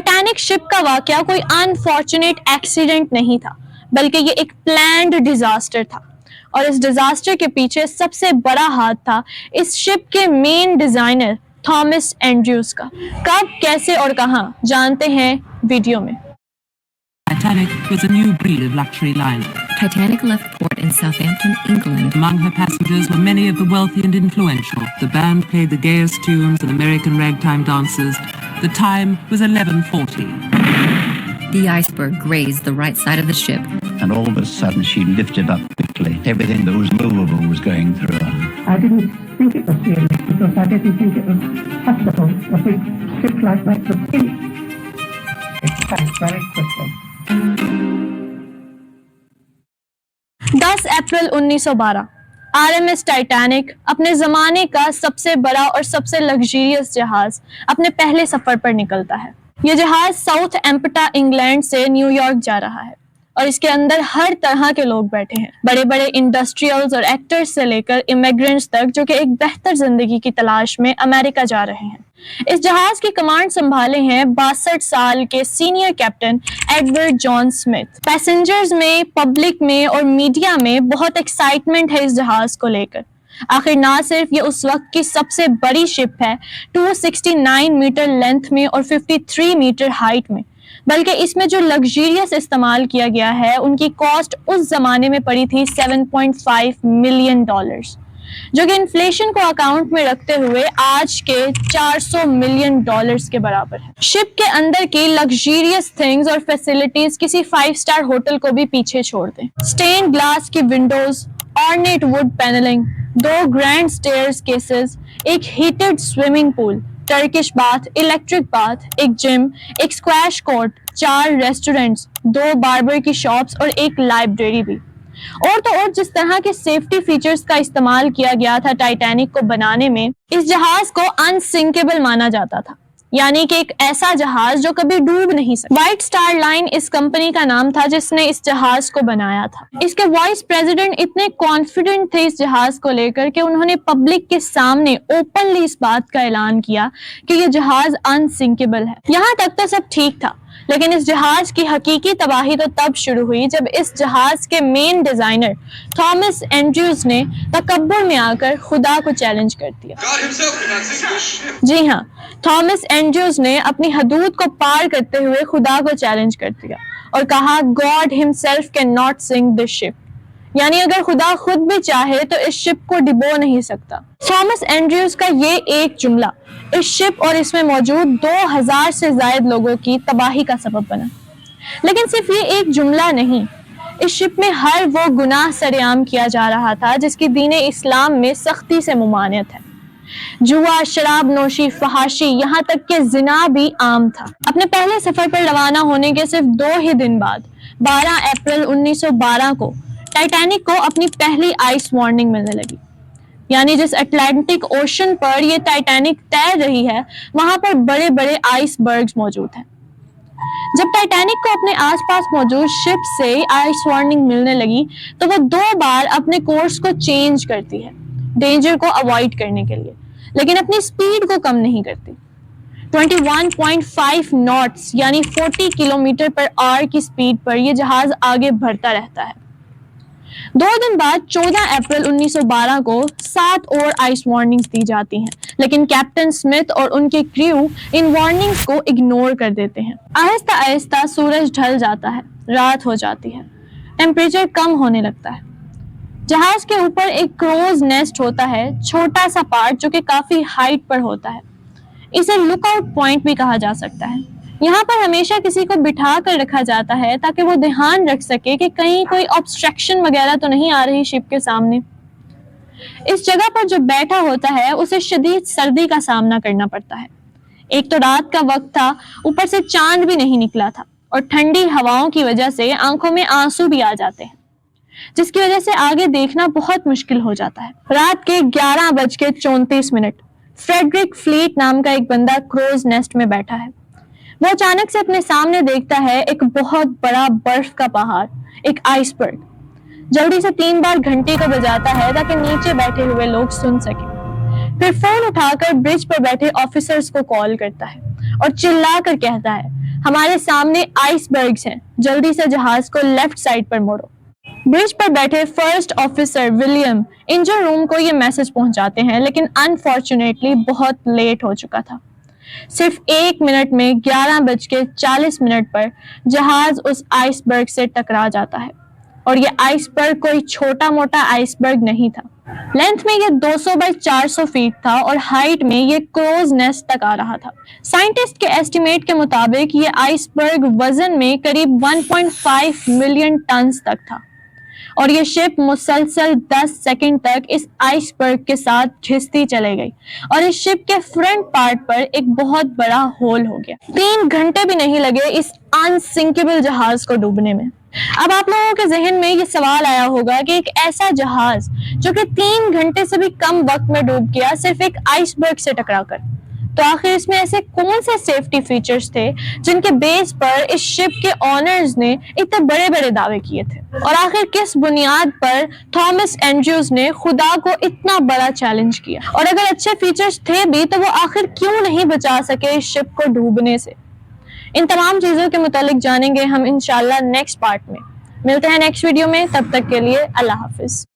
Titanic ship का वाकया कोई अनफॉर्चुनेट एक्सीडेंट नहीं था, बल्कि ये एक प्लान्ड डिजास्टर था। और इस डिजास्टर के पीछे सबसे बड़ा हाथ था इस शिप के मेन डिजाइनर थॉमस एंड्रयूज का। कब, कैसे और कहां, जानते हैं वीडियो में। Titanic was a new breed of luxury liner. Titanic left port in Southampton, England. Among her passengers were many of the wealthy and influential. The band played the gayest tunes and American ragtime dances. The time was 11:40. The iceberg grazed the right side of the ship. And all of a sudden she lifted up quickly. Everything that was movable was going through her. I didn't think it was serious because I didn't think it was possible. A big ship like that could sink. It sank very quickly. 10 April 1912 RMS Titanic अपने जमाने का सबसे बड़ा और सबसे luxurious जहाज अपने पहले सफर पर निकलता है। यह जहाज साउथ एम्पटा इंग्लैंड से न्यूयॉर्क जा रहा है और इसके अंदर हर तरह के लोग बैठे हैं, बड़े बड़े इंडस्ट्रियल्स और एक्टर्स से लेकर इमिग्रेंट्स तक, जो कि एक बेहतर जिंदगी की तलाश में अमेरिका जा रहे हैं। इस जहाज की कमांड संभाले हैं 62 साल के senior captain Edward John Smith. Passengers में, पब्लिक में और मीडिया में बहुत एक्साइटमेंट है इस जहाज को लेकर। आखिर ना सिर्फ ये उस वक्त की सबसे बड़ी शिप है 269 मीटर लेंथ में और 53 मीटर हाइट में, बल्कि इसमें जो लग्जरियस इस्तेमाल किया गया है उनकी कॉस्ट उस जमाने में पड़ी थी $7.5 मिलियन, जो कि इन्फ्लेशन को अकाउंट में रखते हुए आज के $400 मिलियन के बराबर है। शिप के अंदर की लग्जरियस थिंग्स और फैसिलिटीज किसी 5 स्टार होटल को भी पीछे छोड़ दें। स्टेन ग्लास की windows, ornate wood panelling, 2 grand staircases, एक heated swimming pool, Turkish bath, electric bath, एक जिम, एक स्क्वैश कोर्ट, 4 रेस्टोरेंट्स, 2 बार्बर की शॉप्स और एक लाइब्रेरी भी। और तो और जिस तरह के सेफ्टी फीचर्स का इस्तेमाल किया गया था टाइटैनिक को बनाने में, इस जहाज को अनसिंकेबल माना जाता था, यानी कि एक ऐसा जहाज जो कभी डूब नहीं सकता। व्हाइट स्टार लाइन इस कंपनी का नाम था जिसने इस जहाज को बनाया था। इसके वाइस प्रेसिडेंट इतने कॉन्फिडेंट थे इस जहाज को लेकर कि उन्होंने पब्लिक के सामने ओपनली इस बात का ऐलान किया कि ये जहाज अनसिंकेबल है। यहाँ तक तो सब ठीक था, लेकिन इस जहाज की हकीकी तबाही तो तब शुरू हुई जब इस जहाज के मेन डिजाइनर थॉमस एंड्रयूज ने तकब्बुर में आकर खुदा को चैलेंज कर दिया। जी हाँ, थॉमस एंड्रयूज ने अपनी हदूद को पार करते हुए खुदा को चैलेंज कर दिया और कहा, God himself can not sink this ship, यानी अगर खुदा खुद भी चाहे तो इस शिप को डिबो नहीं सकता। थॉमस एंड्रयूज का ये एक जुमला इस शिप और इसमें मौजूद 2000 से ज्यादा लोगों की तबाही का सबब बना। लेकिन सिर्फ ये एक जुमला नहीं, इस शिप में हर वो गुनाह सरेआम किया जा रहा था जिसकी दीन इस्लाम में सख्ती से मुमानियत है। जुआ, शराब नोशी, फहाशी, यहाँ तक के जिना भी आम था। अपने पहले सफर पर रवाना होने के सिर्फ 2 ही दिन बाद 12 अप्रैल 1912 को टाइटैनिक को अपनी पहली आइस वार्निंग मिलने लगी, यानी जिस अटलांटिक ओशन पर ये टाइटैनिक तैर रही है वहां पर बड़े बड़े आइसबर्ग्स मौजूद हैं। जब टाइटैनिक को अपने आसपास मौजूद शिप से आइस वार्निंग मिलने लगी तो वो 2 बार अपने कोर्स को चेंज करती है डेंजर को अवॉइड करने के लिए, लेकिन अपनी स्पीड को कम नहीं करती। 21.5 नॉट्स यानी 40 किलोमीटर पर आवर की स्पीड पर यह जहाज आगे बढ़ता रहता है। 2 दिन बाद 14 अप्रैल 1912 को 7 और आइस वार्निंग्स दी जाती हैं, लेकिन कैप्टन स्मिथ और उनके क्रू इन वार्निंग्स को इग्नोर कर देते हैं। आहिस्ता आहिस्ता सूरज ढल जाता है, रात हो जाती है, टेम्परेचर कम होने लगता है। जहाज के ऊपर एक क्रोज नेस्ट होता है, छोटा सा पार्ट जो कि काफी हाइट पर होता है। इसे लुकआउट पॉइंट भी कहा जा सकता है। यहाँ पर हमेशा किसी को बिठा कर रखा जाता है ताकि वो ध्यान रख सके कि कहीं कोई ऑब्स्ट्रक्शन वगैरह तो नहीं आ रही शिप के सामने। इस जगह पर जो बैठा होता है उसे शदीद सर्दी का सामना करना पड़ता है। एक तो रात का वक्त था, ऊपर से चांद भी नहीं निकला था और ठंडी हवाओं की वजह से आंखों में आंसू भी आ जाते हैं, जिसकी वजह से आगे देखना बहुत मुश्किल हो जाता है। रात के 11:34 फ्रेडरिक फ्लीट नाम का एक बंदा क्रोज नेस्ट में बैठा है। वो अचानक से अपने सामने देखता है एक बहुत बड़ा बर्फ का पहाड़, एक आइसबर्ग। जल्दी से 3 बार घंटी को बजाता है ताकि नीचे बैठे हुए लोग सुन सके। फिर फोन उठाकर ब्रिज पर बैठे ऑफिसर्स को कॉल करता है और चिल्ला कर कहता है, ہمارے سامنے آئس برگز ہیں، جلدی سے جہاز کو لیفٹ سائڈ پر موڑو۔ برج پر بیٹھے first officer William engine room کو یہ میسج پہنچاتے ہیں، لیکن انفارچونیٹلی بہت لیٹ ہو چکا تھا۔ صرف 1 منٹ میں 11:40 پر جہاز اس آئس برگ سے ٹکرا جاتا ہے، اور یہ آئس برگ کوئی چھوٹا موٹا آئس برگ نہیں تھا۔ لینتھ میں یہ 200x400 فیٹ تھا اور ہائٹ میں یہ کروز نیسٹ تک آ رہا تھا۔ سائنٹسٹ کے ایسٹیمیٹ کے مطابق یہ آئس برگ وزن میں قریب 1.5 ملین ٹنز تک تھا، اور یہ شپ مسلسل 10 سیکنڈ تک اس آئس برگ کے ساتھ گھستی چلے گئی، اور اس شپ کے فرنٹ پارٹ پر ایک بہت بڑا ہول ہو گیا۔ 3 گھنٹے بھی نہیں لگے اس انسنکیبل جہاز کو ڈوبنے میں۔ اب آپ لوگوں کے ذہن میں یہ سوال آیا ہوگا کہ ایک ایسا جہاز جو کہ 3 گھنٹے سے بھی کم وقت میں ڈوب گیا صرف ایک آئس برگ سے ٹکرا کر، تو آخر اس میں ایسے کون سے سیفٹی فیچرز تھے جن کے بیس پر اس شپ کے آنرز نے اتنے بڑے بڑے دعوے کیے تھے، اور آخر کس بنیاد پر تھامس اینڈریوز نے خدا کو اتنا بڑا چیلنج کیا، اور اگر اچھے فیچرز تھے بھی تو وہ آخر کیوں نہیں بچا سکے اس شپ کو ڈوبنے سے؟ ان تمام چیزوں کے متعلق جانیں گے ہم انشاءاللہ نیکسٹ پارٹ میں۔ ملتے ہیں نیکسٹ ویڈیو میں، تب تک کے لیے اللہ حافظ۔